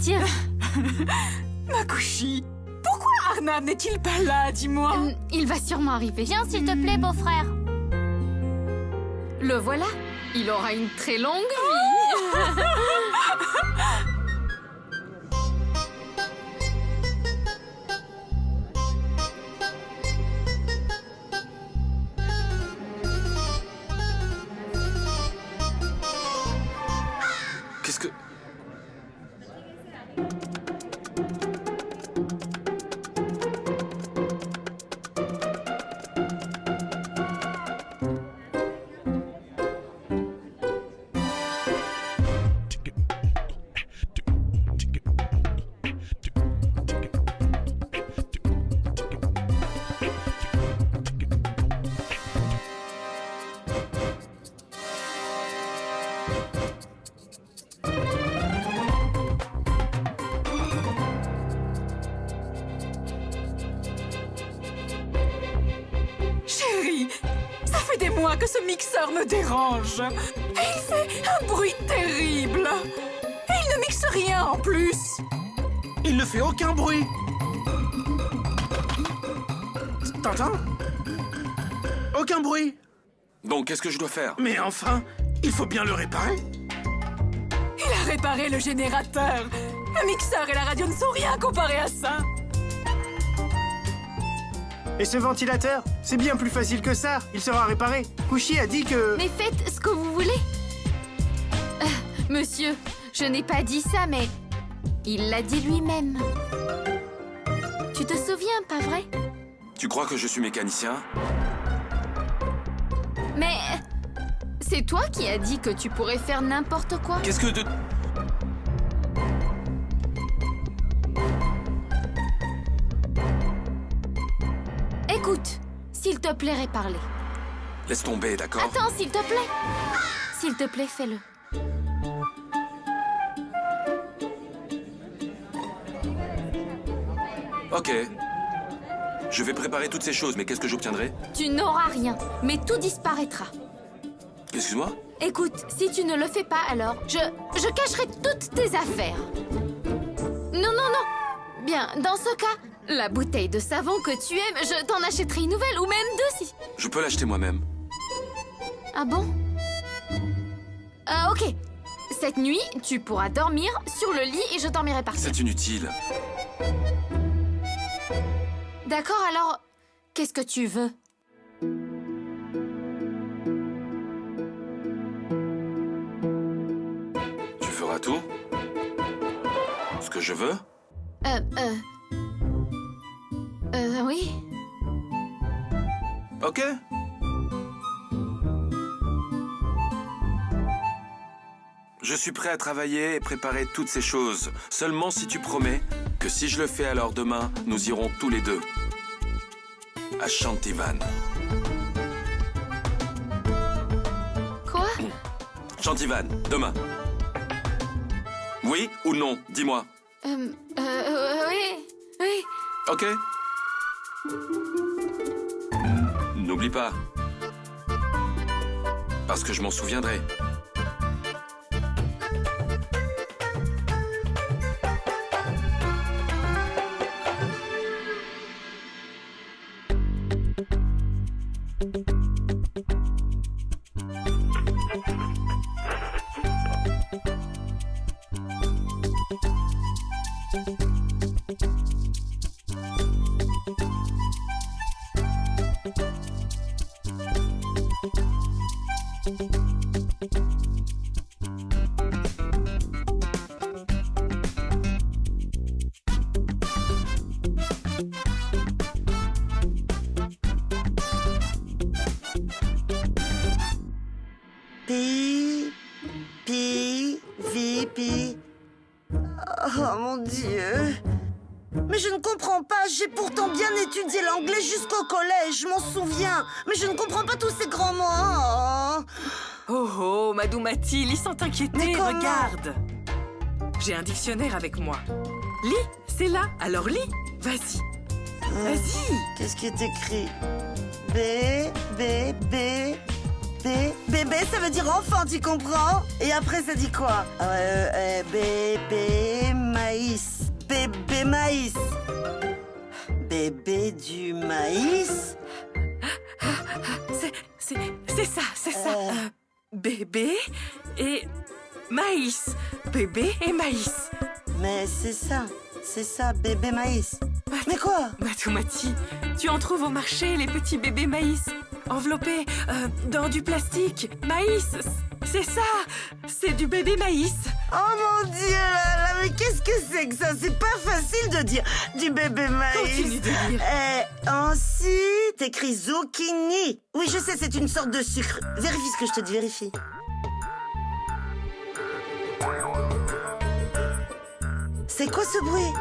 Tiens. Makushi, pourquoi Arnab n'est-il pas là, dis-moi? Il va sûrement arriver. Viens, s'il te plaît, beau-frère. Le voilà. Il aura une très longue vie. Qu'est-ce que... Chérie, ça fait des mois que ce mixeur me dérange. Et il fait un bruit terrible. Et il ne mixe rien en plus. Il ne fait aucun bruit. T'entends? Aucun bruit. Donc, qu'est-ce que je dois faire? Mais enfin, il faut bien le réparer. Il a réparé le générateur. Le mixeur et la radio ne sont rien comparés à ça. Et ce ventilateur? C'est bien plus facile que ça. Il sera réparé. Kushi a dit que... Mais faites ce que vous voulez. Monsieur, je n'ai pas dit ça, mais il l'a dit lui-même. Tu te souviens, pas vrai? Tu crois que je suis mécanicien? Mais c'est toi qui as dit que tu pourrais faire n'importe quoi. Qu'est-ce que de... Écoute, s'il te plaît, répare-les. Laisse tomber, d'accord? Attends, s'il te plaît. S'il te plaît, fais-le. Ok. Je vais préparer toutes ces choses, mais qu'est-ce que j'obtiendrai? Tu n'auras rien, mais tout disparaîtra. Excuse-moi? Écoute, si tu ne le fais pas, alors je cacherai toutes tes affaires. Non, non, non. Bien, dans ce cas, la bouteille de savon que tu aimes, je t'en achèterai une nouvelle, ou même deux si... Je peux l'acheter moi-même. Ah bon? Ok. Cette nuit, tu pourras dormir sur le lit et je dormirai par terre. C'est inutile. D'accord, alors, qu'est-ce que tu veux? Tu feras tout? Ce que je veux? Oui. Ok. Je suis prêt à travailler et préparer toutes ces choses. Seulement si tu promets que si je le fais, alors demain, nous irons tous les deux à Shantivan. Quoi? Shantivan, demain. Oui ou non? Dis-moi. Oui. Oui. Ok. N'oublie pas. Parce que je m'en souviendrai. Pi, vi, pi. Oh mon Dieu. Mais je ne comprends pas, j'ai pourtant bien étudié l'anglais jusqu'au collège, je m'en souviens. Mais je ne comprends pas tous ces grands mots. Oh oh, Madoumati, lis sans t'inquiéter, Mais comment? regarde. J'ai un dictionnaire avec moi. Lis, c'est là, alors lis. Vas-y, vas-y. Qu'est-ce qui est écrit? Bébé, ça veut dire enfant, tu comprends? Et après, ça dit quoi? Bébé maïs. Bébé maïs. Bébé du maïs? C'est ça. Bébé et maïs. Bébé et maïs. Mais c'est ça, bébé maïs. Mais quoi? Madoumati, tu en trouves au marché, les petits bébés maïs, enveloppés dans du plastique. Maïs, c'est ça, c'est du bébé maïs. Oh mon Dieu, là, mais qu'est-ce que c'est que ça? C'est pas facile de dire du bébé maïs. Continue de lire. Ensuite, écrit zucchini. Oui, je sais, c'est une sorte de sucre. Vérifie ce que je te dis, vérifie. C'est quoi ce bruit?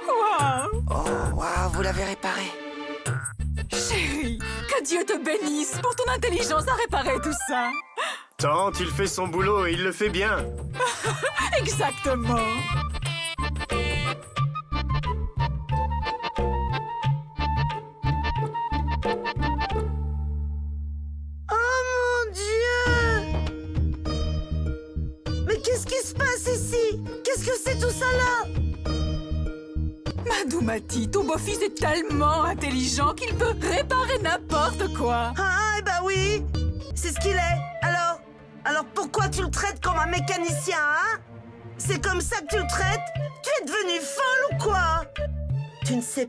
Wow. Oh, waouh, vous l'avez réparé. Chérie, que Dieu te bénisse pour ton intelligence à réparer tout ça. Tante, il fait son boulot et il le fait bien. Exactement. Oh mon Dieu! Mais qu'est-ce qui se passe ici? Qu'est-ce que c'est tout ça là? Madoumati, ton beau-fils est tellement intelligent qu'il peut réparer n'importe quoi. Ah, eh ben oui! C'est ce qu'il est. Alors pourquoi tu le traites comme un mécanicien, hein? C'est comme ça que tu le traites? Tu es devenue folle ou quoi? Tu ne sais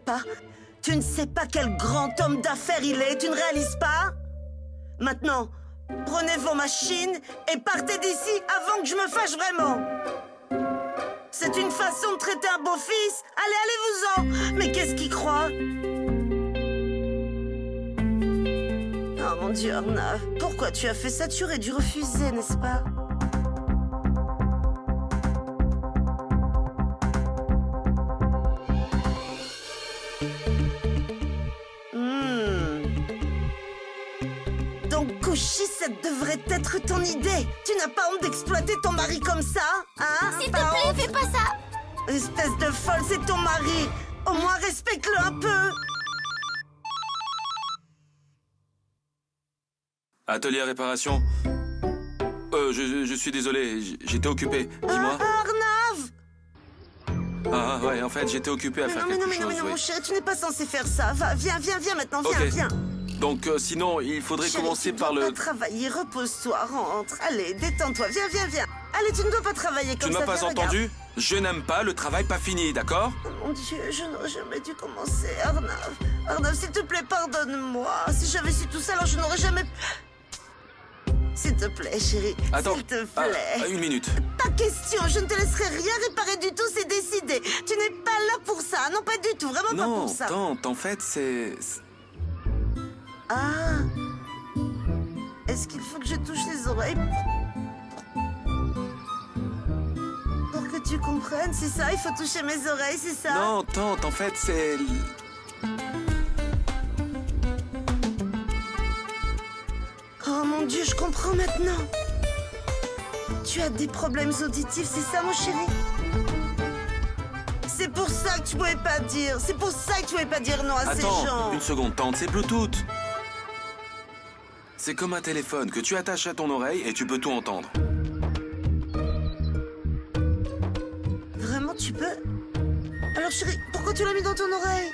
pas quel grand homme d'affaires il est, tu ne réalises pas? Maintenant, prenez vos machines et partez d'ici avant que je me fâche vraiment. C'est une façon de traiter un beau-fils? Allez, allez-vous-en! Mais qu'est-ce qu'il croit? Oh mon Dieu, Arnav, pourquoi tu as fait ça? Tu aurais dû refuser, n'est-ce pas? Donc, Kouchi, ça devrait être ton idée. Tu n'as pas honte d'exploiter ton mari comme ça, hein? S'il te Pas plaît, honte? fais pas ça. Espèce de folle, c'est ton mari. Au moins, respecte-le un peu. Atelier réparation. Je suis désolé, j'étais occupé. Dis-moi. Arnav! Ah ouais, en fait, j'étais occupé à faire quelque chose. Non, Oui. mon chéri, tu n'es pas censé faire ça. Va, viens maintenant, Ok. viens. Donc, sinon, il faudrait Chérie, commencer tu par dois le... pas travailler, repose-toi, rentre. Allez, détends-toi, viens. Allez, tu ne dois pas travailler Tu comme ne ça. m'as pas viens, regarde. entendu? Je n'aime pas le travail pas fini, d'accord? Oh mon Dieu, je n'aurais jamais dû commencer, Arnav. Arnav, s'il te plaît, pardonne-moi. Si j'avais su tout ça, alors je n'aurais jamais... S'il te plaît, chérie. Attends, S'il te plaît. une minute. Pas question, je ne te laisserai rien réparer du tout, c'est décidé. Tu n'es pas là pour ça, non pas du tout, vraiment pas Non, pour ça. tante, en fait, c'est... Ah. Est-ce qu'il faut que je touche les oreilles pour que tu comprennes, c'est ça? Il faut toucher mes oreilles, c'est ça? Non, tante, en fait, c'est... Oh mon Dieu, je comprends maintenant. Tu as des problèmes auditifs, c'est ça, mon chéri? C'est pour ça que tu pouvais pas dire. C'est pour ça que tu pouvais pas dire non à ces gens. Attends, une seconde, tante, c'est Bluetooth. C'est comme un téléphone que tu attaches à ton oreille et tu peux tout entendre. Vraiment, tu peux? Alors, chérie, pourquoi tu l'as mis dans ton oreille?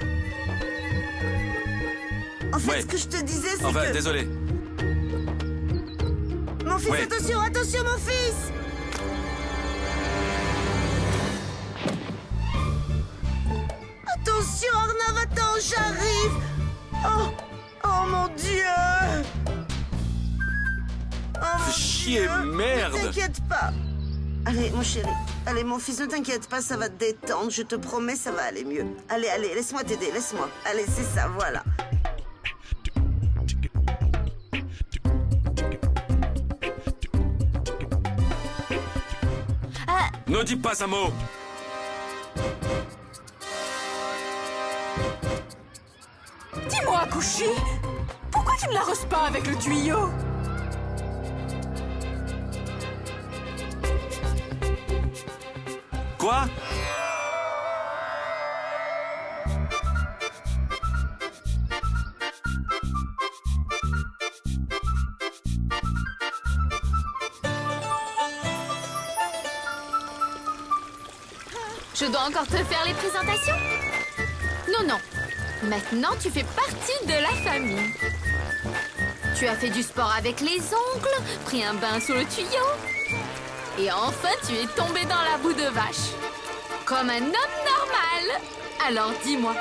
En fait, Ouais. ce que je te disais, c'est Enfin, que... désolé. Mon fils, Ouais. attention, mon fils! Attention, Arnav, attends, j'arrive! Oh mon Dieu! Oh mon Fais chier, Dieu. merde. Ne t'inquiète pas. Allez, mon chéri. Allez, mon fils, ne t'inquiète pas, ça va te détendre. Je te promets, ça va aller mieux. Allez, laisse-moi t'aider, laisse-moi. Allez, c'est ça, voilà. Ne dis pas un mot. Couchy, pourquoi tu ne l'arroses pas avec le tuyau? Quoi? Je dois encore te faire les présentations? Non, non. Maintenant, tu fais partie de la famille. Tu as fait du sport avec les ongles, pris un bain sous le tuyau. Et enfin, tu es tombé dans la boue de vache. Comme un homme normal. Alors, dis-moi.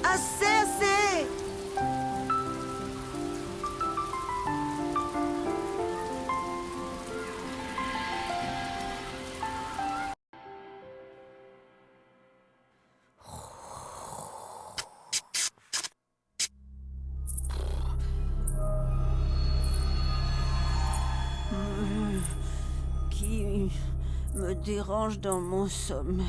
Assez, assez! Qui me dérange dans mon sommeil.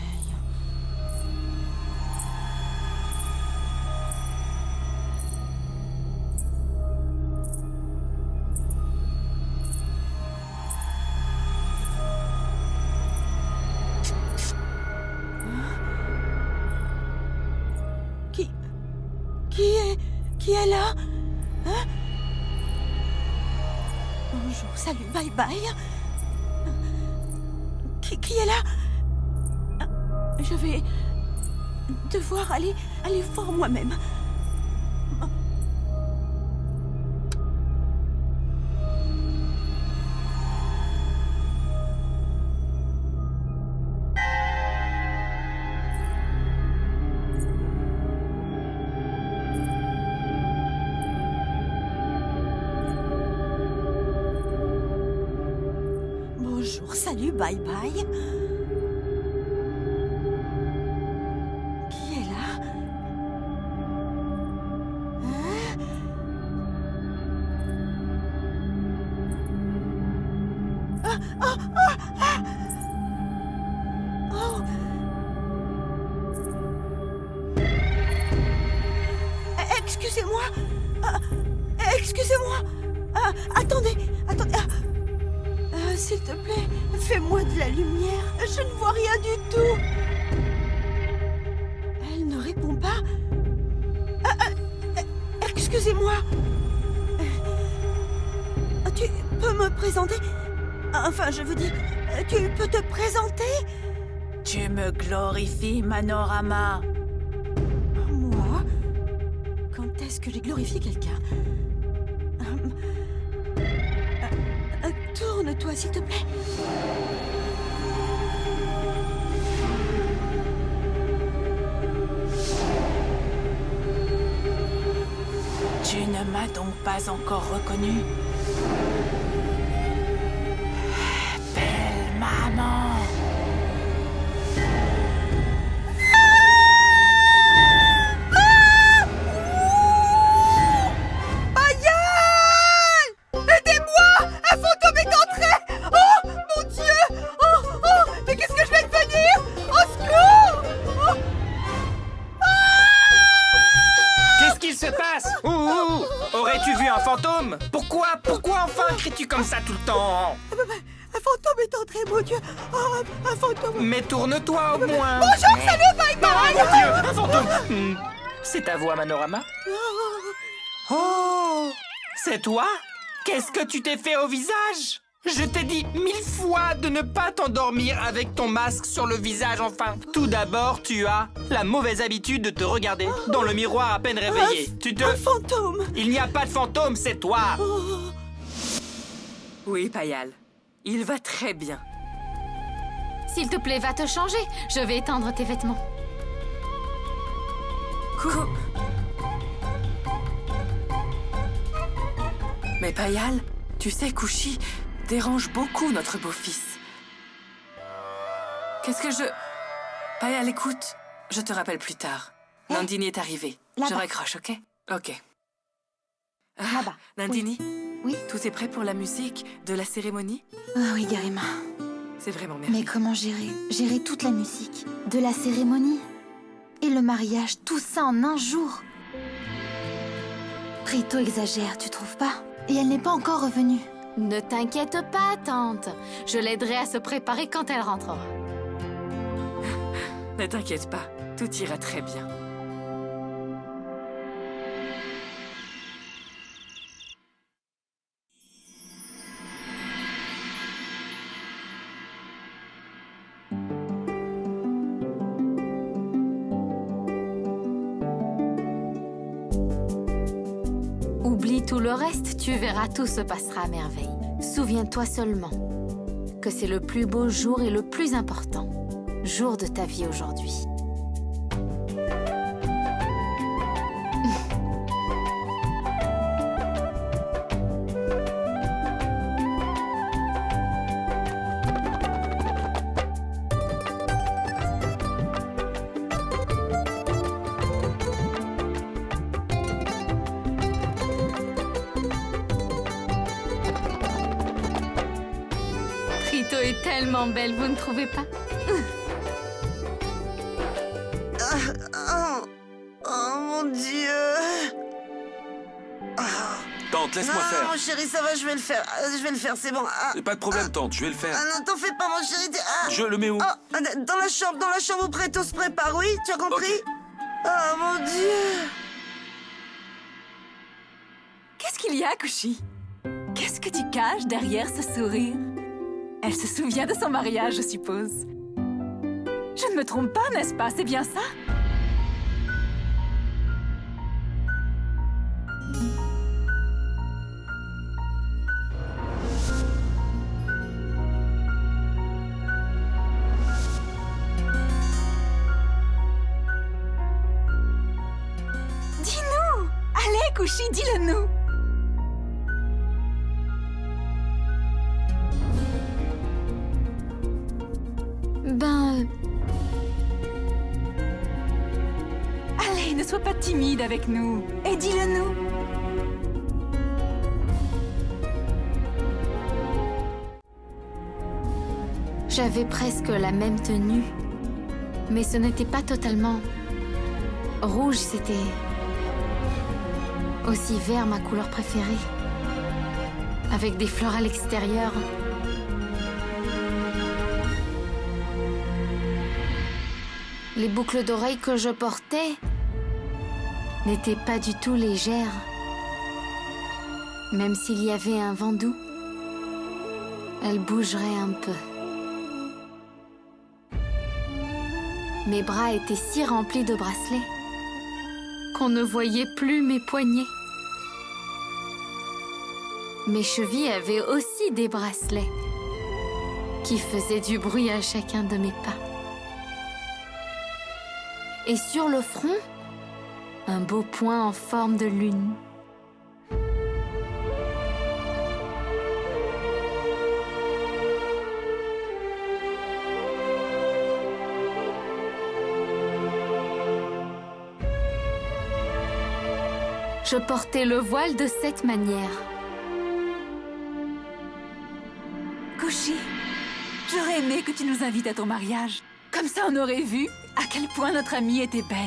Qui est là? Hein? Bonjour, salut, bye bye. Qui est là? Je vais devoir aller voir moi-même. Bonjour, salut, bye bye. Qui est là? Hein? Oh. Excusez-moi. Excusez-moi. Attendez. S'il te plaît, fais-moi de la lumière. Je ne vois rien du tout. Elle ne répond pas. Excusez-moi. Tu peux me présenter? Enfin, je veux dire, tu peux te présenter? Tu me glorifies, Manorama. Moi? Quand est-ce que j'ai glorifié quelqu'un? Tourne-toi, s'il te plaît. Tu ne m'as donc pas encore reconnu? Belle maman. Aurais-tu vu un fantôme? Pourquoi enfin cries-tu comme ça tout le temps? Un fantôme est entré, mon Dieu. Oh, un fantôme. Mais tourne-toi au moins. Bonjour, salut, bye bye. Oh mon Dieu, un fantôme. C'est ta voix, Manorama? Oh, c'est toi? Qu'est-ce que tu t'es fait au visage? Je t'ai dit 1000 fois de ne pas t'endormir avec ton masque sur le visage, enfin. Tout d'abord, tu as la mauvaise habitude de te regarder dans le miroir à peine réveillé. Un fantôme. Il n'y a pas de fantôme, c'est toi. Oui, Payal. Il va très bien. S'il te plaît, va te changer. Je vais étendre tes vêtements. Mais Payal, tu sais, Kushi dérange beaucoup notre beau-fils. Qu'est-ce que je... Payal, écoute, je te rappelle plus tard. Nandini est arrivée. Là-bas. Je raccroche, ok? Ok. Là-bas. Nandini? Oui. Tout est prêt pour la musique de la cérémonie? Ah oui, Garima. C'est vraiment Mais merveilleux. comment gérer toute la musique, de la cérémonie et le mariage, tout ça en un jour? Rito exagère, tu trouves pas? Et elle n'est pas encore revenue. Ne t'inquiète pas, tante. Je l'aiderai à se préparer quand elle rentrera. Ne t'inquiète pas, tout ira très bien. Oublie tout le reste, tu verras, tout se passera à merveille. Souviens-toi seulement que c'est le plus beau jour et le plus important jour de ta vie aujourd'hui. Rito est tellement belle, vous ne trouvez pas? Oh mon Dieu. Tante, laisse-moi Non, faire. mon chéri, ça va, je vais le faire. Je vais le faire, c'est bon. Pas de problème, tante, je vais le faire. Non, t'en fais pas, mon chéri. Je le mets où? Dans la chambre où Preto se prépare, oui? Tu as compris? Ok. Oh mon Dieu. Qu'est-ce qu'il y a, Kushi? Qu'est-ce que tu caches derrière ce sourire? Elle se souvient de son mariage, je suppose. Je ne me trompe pas, n'est-ce pas? C'est bien ça? Dis-nous! Allez, Kushi, dis-le-nous! Allez, ne sois pas timide avec nous. Et dis-le-nous. J'avais presque la même tenue. Mais ce n'était pas totalement rouge, c'était aussi vert, ma couleur préférée. Avec des fleurs à l'extérieur. Les boucles d'oreilles que je portais n'étaient pas du tout légères. Même s'il y avait un vent doux, elles bougeraient un peu. Mes bras étaient si remplis de bracelets qu'on ne voyait plus mes poignets. Mes chevilles avaient aussi des bracelets qui faisaient du bruit à chacun de mes pas. Et sur le front, un beau point en forme de lune. Je portais le voile de cette manière. Kushi, j'aurais aimé que tu nous invites à ton mariage. Comme ça, on aurait vu à quel point notre amie était belle.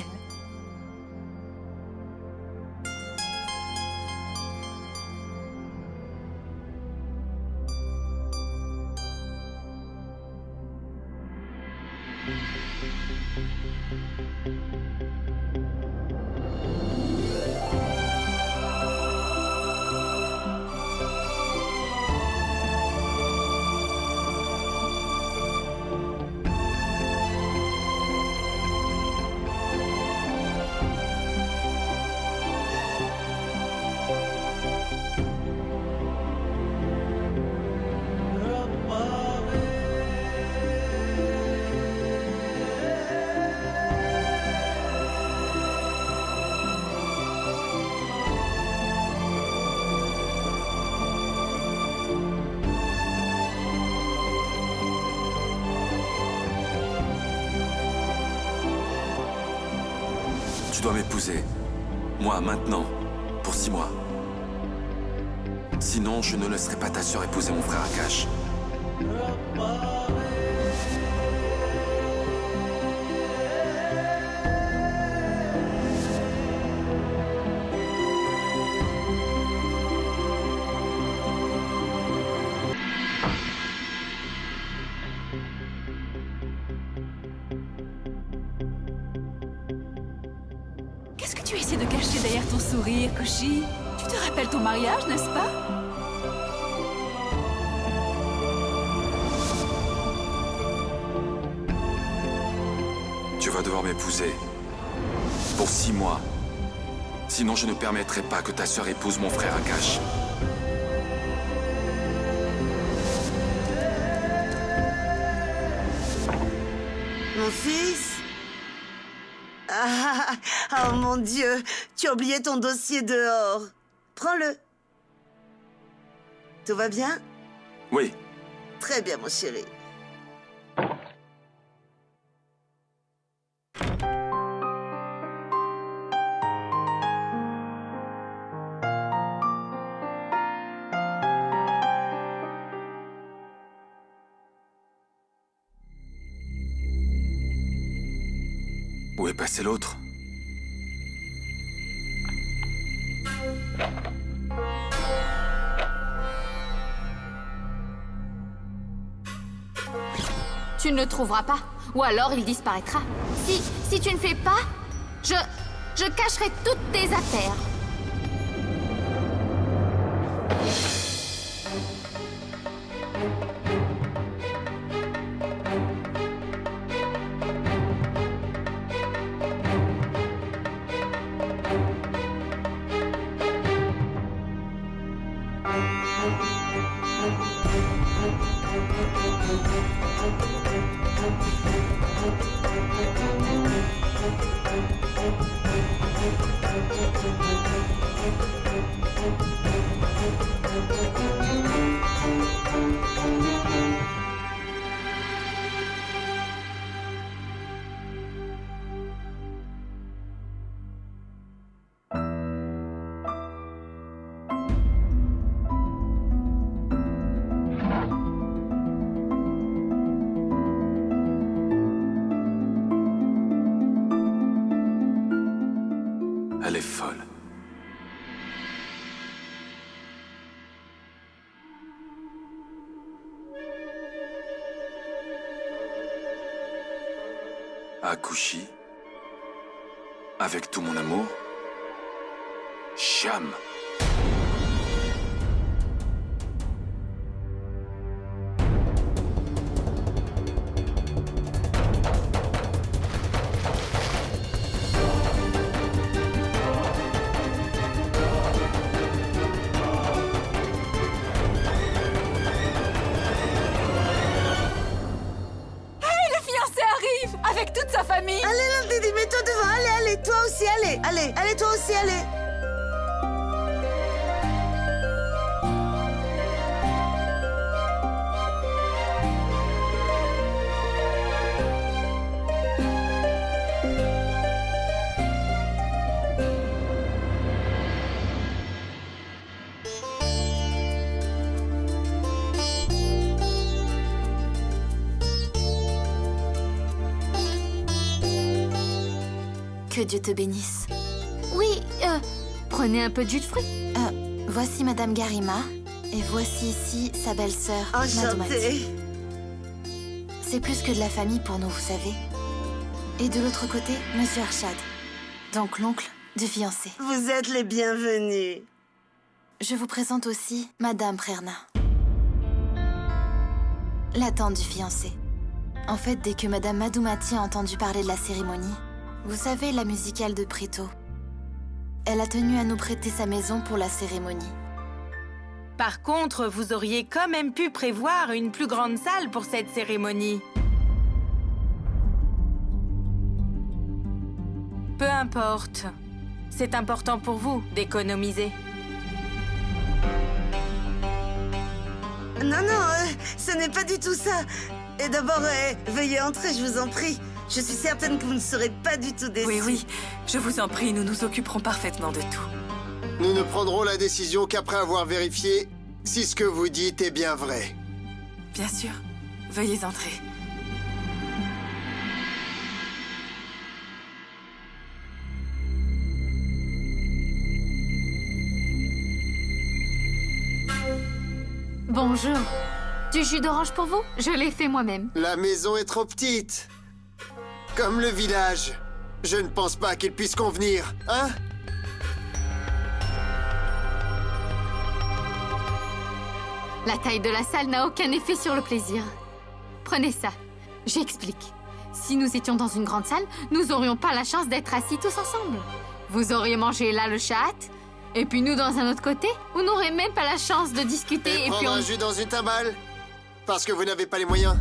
Tu dois m'épouser. Moi, maintenant. Pour 6 mois. Sinon, je ne laisserai pas ta sœur épouser mon frère Akash. Qu'est-ce que tu essaies de cacher derrière ton sourire, Kushi? Tu te rappelles ton mariage, n'est-ce pas? Tu vas devoir m'épouser. Pour 6 mois. Sinon, je ne permettrai pas que ta sœur épouse mon frère Akash. Mon fils? Oh mon Dieu, tu as oublié ton dossier dehors. Prends-le. Tout va bien? Oui. Très bien, mon chéri. Où est passé l'autre? Tu ne le trouveras pas. Ou alors il disparaîtra. Si tu ne fais pas, je cacherai toutes tes affaires. Elle est folle. Akushi, avec tout mon amour, Cham. Avec toute sa famille. Allez, là, Didi, mets-toi devant. Allez, toi aussi, allez. Allez, toi aussi, allez. Que Dieu te bénisse. Oui, prenez un peu de jus de fruits. Voici Madame Garima, et voici ici sa belle-sœur, Madoumati. Enchantée. C'est plus que de la famille pour nous, vous savez. Et de l'autre côté, Monsieur Arshad, donc l'oncle du fiancé. Vous êtes les bienvenus. Je vous présente aussi Madame Prerna, la tante du fiancé. En fait, dès que Madame Madoumati a entendu parler de la cérémonie, vous savez, la musicale de Preto, elle a tenu à nous prêter sa maison pour la cérémonie. Par contre, vous auriez quand même pu prévoir une plus grande salle pour cette cérémonie. Peu importe. C'est important pour vous d'économiser. Non, ce n'est pas du tout ça. Et d'abord, veuillez entrer, je vous en prie. Je suis certaine que vous ne serez pas du tout déçus. Oui, oui, je vous en prie, nous nous occuperons parfaitement de tout. Nous ne prendrons la décision qu'après avoir vérifié si ce que vous dites est bien vrai. Bien sûr. Veuillez entrer. Bonjour. Du jus d'orange pour vous? Je l'ai fait moi-même. La maison est trop petite. Comme le village. Je ne pense pas qu'il puisse convenir, hein? La taille de la salle n'a aucun effet sur le plaisir. Prenez ça. J'explique. Si nous étions dans une grande salle, nous n'aurions pas la chance d'être assis tous ensemble. Vous auriez mangé là le chat, et puis nous dans un autre côté. Vous n'aurez même pas la chance de discuter. Et prendre un jus dans une timbale? Parce que vous n'avez pas les moyens.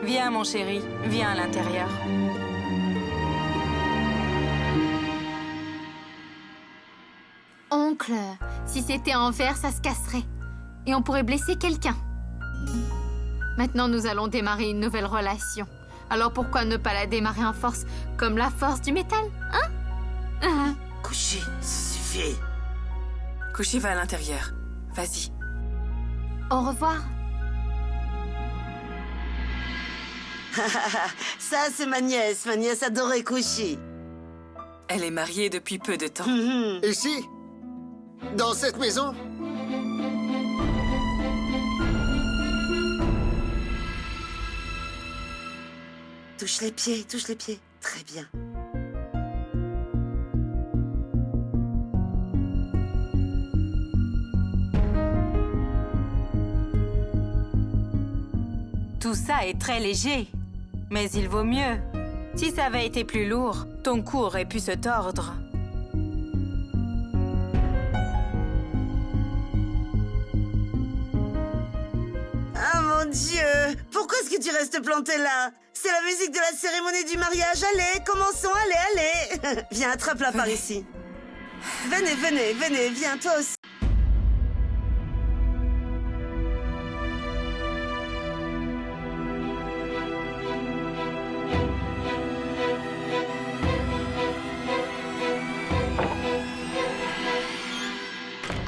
Viens, mon chéri, viens à l'intérieur. Oncle, si c'était en verre, ça se casserait. Et on pourrait blesser quelqu'un. Maintenant, nous allons démarrer une nouvelle relation. Alors pourquoi ne pas la démarrer en force, comme la force du métal, hein? Couchez, ça suffit. Couchez, va à l'intérieur. Vas-y. Au revoir. Ça, c'est ma nièce adorait Couchy. Elle est mariée depuis peu de temps. Ici? Dans cette maison? Touche les pieds, touche les pieds. Très bien. Tout ça est très léger. Mais il vaut mieux. Si ça avait été plus lourd, ton cou aurait pu se tordre. Ah mon Dieu! Pourquoi est-ce que tu restes planté là? C'est la musique de la cérémonie du mariage. Allez, commençons, allez! Viens, attrape-la par ici. Venez, viens, toi aussi.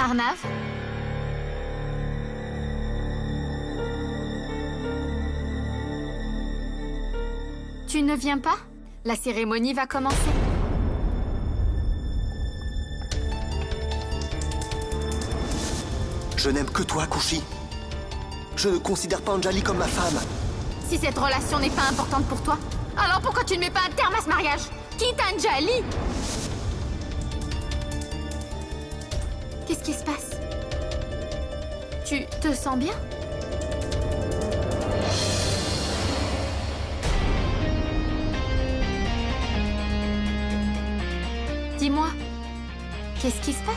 Arnav? Tu ne viens pas? La cérémonie va commencer. Je n'aime que toi, Couchy. Je ne considère pas Anjali comme ma femme. Si cette relation n'est pas importante pour toi, alors pourquoi tu ne mets pas un terme à ce mariage? Quitte Anjali! Qu'est-ce qui se passe? Tu te sens bien? Dis-moi, qu'est-ce qui se passe?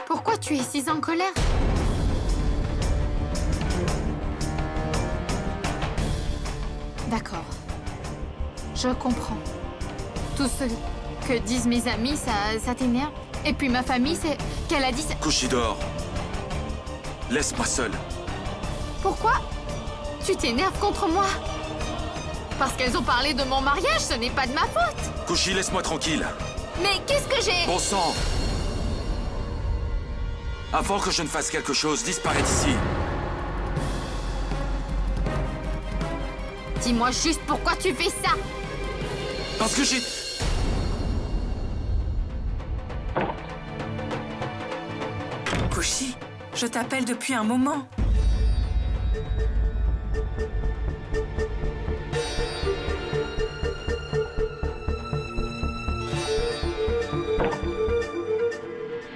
Pourquoi tu es si en colère? D'accord. Je comprends. Tout ce que disent mes amis, ça t'énerve. Et puis ma famille, c'est qu'elle a dit... Couchy dehors. Laisse-moi seul. Pourquoi tu t'énerves contre moi? Parce qu'elles ont parlé de mon mariage, ce n'est pas de ma faute. Couchy, laisse-moi tranquille. Mais qu'est-ce que j'ai... Bon sang! Avant que je ne fasse quelque chose, disparais d'ici. Dis-moi juste pourquoi tu fais ça. Parce que j'ai... Couchy, je t'appelle depuis un moment.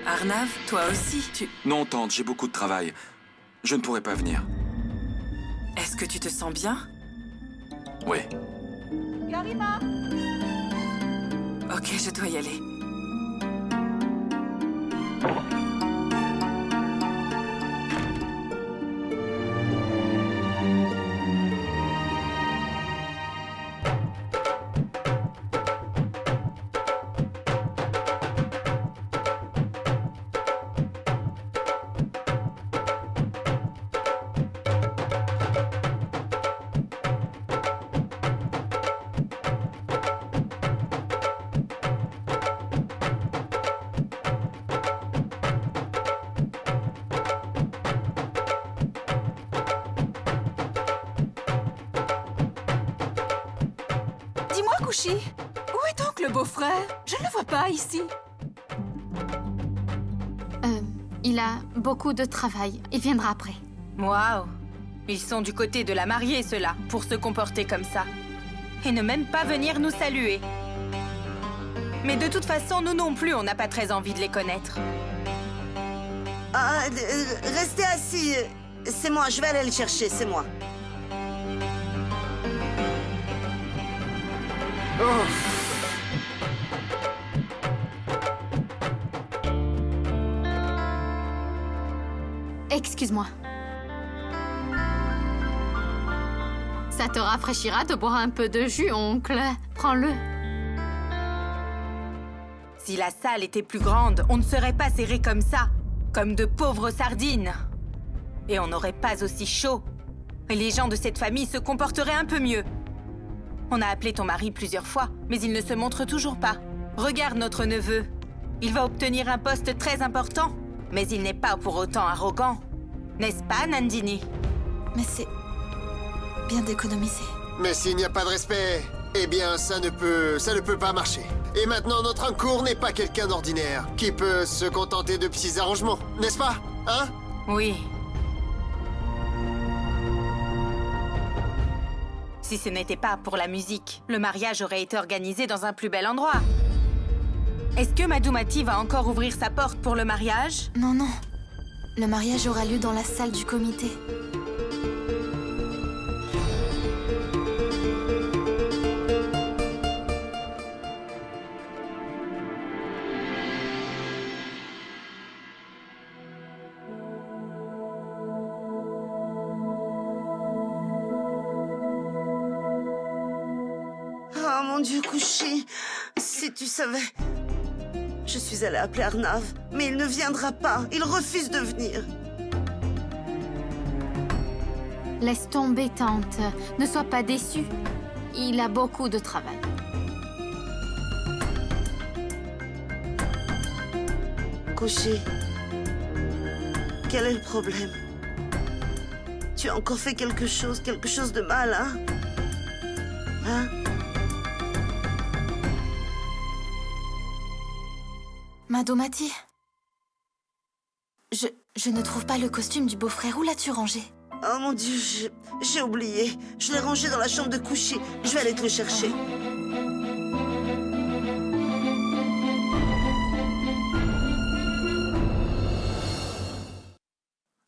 Arnav, toi aussi, tu... Non, tante, j'ai beaucoup de travail. Je ne pourrai pas venir. Est-ce que tu te sens bien? Oui. Ok, je dois y aller. Dis-moi, Couchy, où est donc le beau-frère? Je ne le vois pas ici. Il a beaucoup de travail. Il viendra après. Waouh! Ils sont du côté de la mariée, ceux-là, pour se comporter comme ça. Et ne même pas venir nous saluer. Mais de toute façon, nous non plus, on n'a pas très envie de les connaître. Restez assis. C'est moi, je vais aller le chercher, c'est moi. Oh. Excuse-moi. Ça te rafraîchira de boire un peu de jus, oncle. Prends-le. Si la salle était plus grande, on ne serait pas serrés comme ça, comme de pauvres sardines. Et on n'aurait pas aussi chaud. Et les gens de cette famille se comporteraient un peu mieux. On a appelé ton mari plusieurs fois, mais il ne se montre toujours pas. Regarde notre neveu. Il va obtenir un poste très important, mais il n'est pas pour autant arrogant. N'est-ce pas, Nandini? Mais c'est bien d'économiser. Mais s'il n'y a pas de respect, eh bien, ça ne peut pas marcher. Et maintenant, notre Ankour n'est pas quelqu'un d'ordinaire, qui peut se contenter de petits arrangements, n'est-ce pas? Hein? Oui. Si ce n'était pas pour la musique, le mariage aurait été organisé dans un plus bel endroit. Est-ce que Madhumati va encore ouvrir sa porte pour le mariage? Non, non. Le mariage aura lieu dans la salle du comité. Oh mon Dieu, Couchy, si tu savais... Je suis allée appeler Arnav, mais il ne viendra pas. Il refuse de venir. Laisse tomber, tante. Ne sois pas déçue. Il a beaucoup de travail. Couchy, quel est le problème? Tu as encore fait quelque chose de mal, hein? Hein? Madhumati, je ne trouve pas le costume du beau-frère. Où l'as-tu rangé? Oh mon Dieu, j'ai oublié. Je l'ai rangé dans la chambre de Couchy. Je vais aller te le chercher.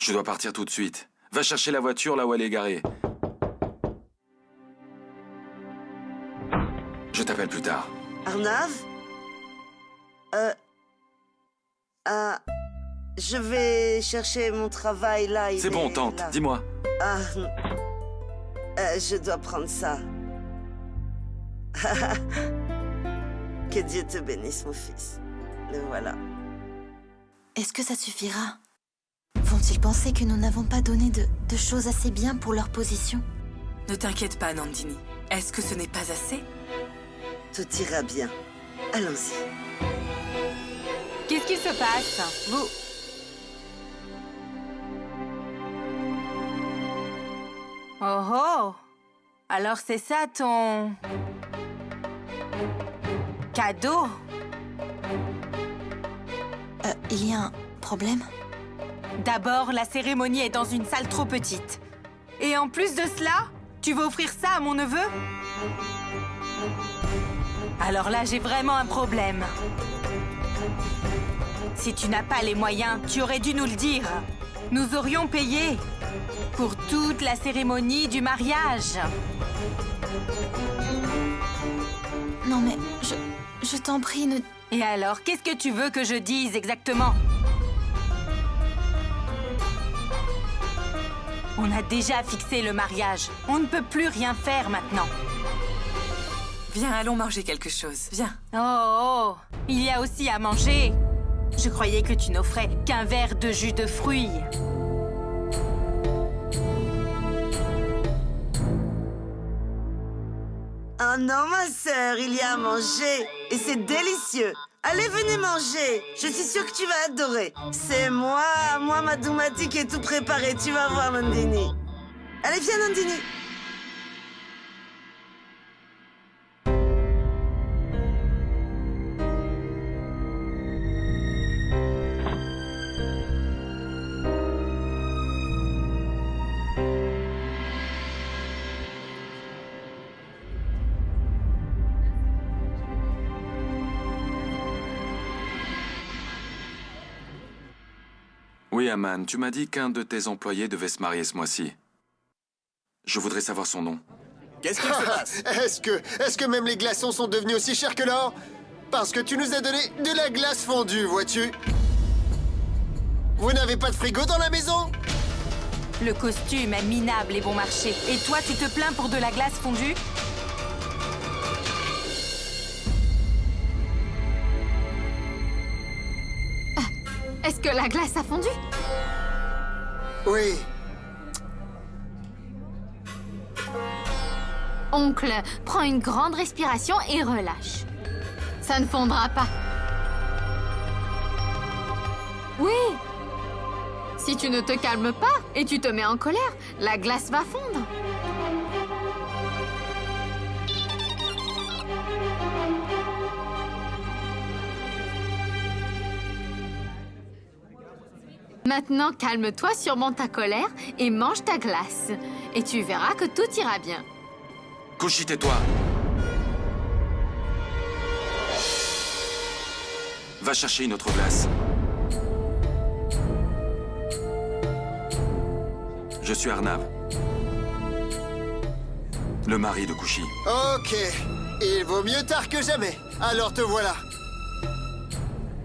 Je dois partir tout de suite. Va chercher la voiture là où elle est garée. Je t'appelle plus tard. Arnav? Je vais chercher mon travail là. C'est bon, tante, dis-moi. Je dois prendre ça. Que Dieu te bénisse, mon fils. Le voilà. Est-ce que ça suffira? Vont-ils penser que nous n'avons pas donné de choses assez bien pour leur position? Ne t'inquiète pas, Nandini. Est-ce que ce n'est pas assez? Tout ira bien. Allons-y. Qu'est-ce qui se passe? Vous... Oh oh! Alors c'est ça ton... cadeau? Il y a un problème? D'abord, la cérémonie est dans une salle trop petite. Et en plus de cela, tu veux offrir ça à mon neveu? Alors là, j'ai vraiment un problème. Si tu n'as pas les moyens, tu aurais dû nous le dire. Nous aurions payé pour toute la cérémonie du mariage. Non mais, je t'en prie, ne... Et alors, qu'est-ce que tu veux que je dise exactement? On a déjà fixé le mariage. On ne peut plus rien faire maintenant. Viens, allons manger quelque chose. Viens. Oh, il y a aussi à manger. Je croyais que tu n'offrais qu'un verre de jus de fruits. Oh non, ma sœur, il y a à manger. Et c'est délicieux. Allez, venez manger. Je suis sûre que tu vas adorer. C'est moi Madoumati qui ai tout préparé. Tu vas voir, Nandini. Allez, viens, Nandini. Oui, Aman, tu m'as dit qu'un de tes employés devait se marier ce mois-ci. Je voudrais savoir son nom. Qu'est-ce qu'il se passe? Est-ce que même les glaçons sont devenus aussi chers que l'or? Parce que tu nous as donné de la glace fondue, vois-tu? Vous n'avez pas de frigo dans la maison? Le costume est minable et bon marché. Et toi, tu te plains pour de la glace fondue? Est-ce que la glace a fondu? Oui. Oncle, prends une grande respiration et relâche. Ça ne fondra pas. Oui. Si tu ne te calmes pas et tu te mets en colère, la glace va fondre. Maintenant, calme-toi, surmonte ta colère et mange ta glace. Et tu verras que tout ira bien. Kushi, tais-toi. Va chercher une autre glace. Je suis Arnav. Le mari de Kushi. Ok. Il vaut mieux tard que jamais. Alors te voilà.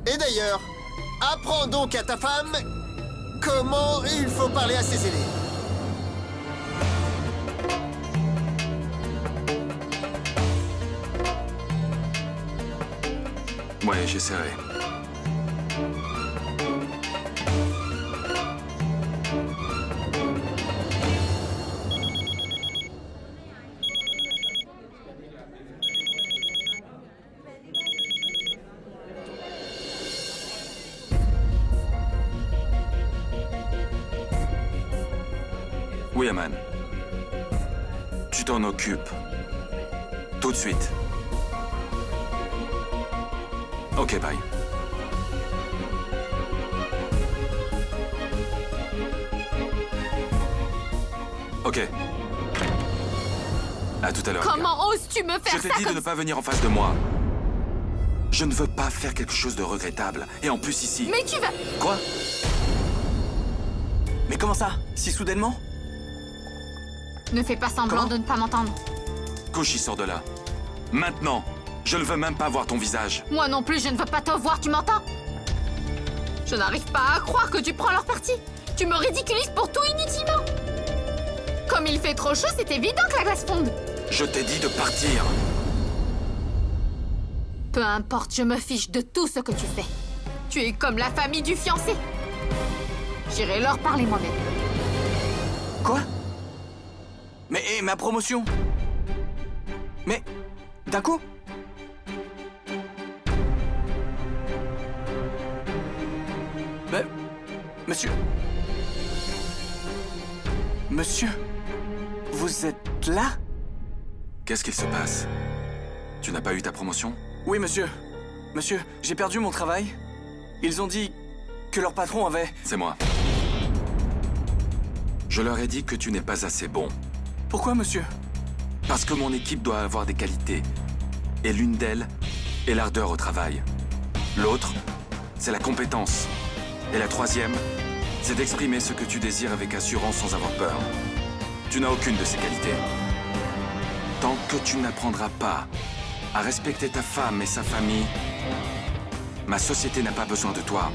Et d'ailleurs, apprends donc à ta femme comment il faut parler à ses aînés. Ouais, j'essaierai. Oui, Aman. Tu t'en occupes. Tout de suite. Ok, bye. Ok. À tout à l'heure. Comment oses-tu me faire ça? Je t'ai dit de ne pas venir en face de moi. Je ne veux pas faire quelque chose de regrettable. Et en plus ici... Mais tu vas... Quoi? Mais comment ça? Si soudainement? Ne fais pas semblant de ne pas m'entendre. Kushi, sors de là. Maintenant. Je ne veux même pas voir ton visage. Moi non plus, je ne veux pas te voir, tu m'entends? Je n'arrive pas à croire que tu prends leur parti. Tu me ridiculises pour tout inutilement. Comme il fait trop chaud, c'est évident que la glace fonde. Je t'ai dit de partir. Peu importe, je me fiche de tout ce que tu fais. Tu es comme la famille du fiancé. J'irai leur parler moi-même. Quoi? Mais et ma promotion? Mais d'un coup? Ben, monsieur... Monsieur, vous êtes là? Qu'est-ce qu'il se passe? Tu n'as pas eu ta promotion? Oui, monsieur. Monsieur, j'ai perdu mon travail. Ils ont dit que leur patron avait... C'est moi. Je leur ai dit que tu n'es pas assez bon. Pourquoi, monsieur? Parce que mon équipe doit avoir des qualités. Et l'une d'elles est l'ardeur au travail. L'autre, c'est la compétence. Et la troisième, c'est d'exprimer ce que tu désires avec assurance sans avoir peur. Tu n'as aucune de ces qualités. Tant que tu n'apprendras pas à respecter ta femme et sa famille, ma société n'a pas besoin de toi.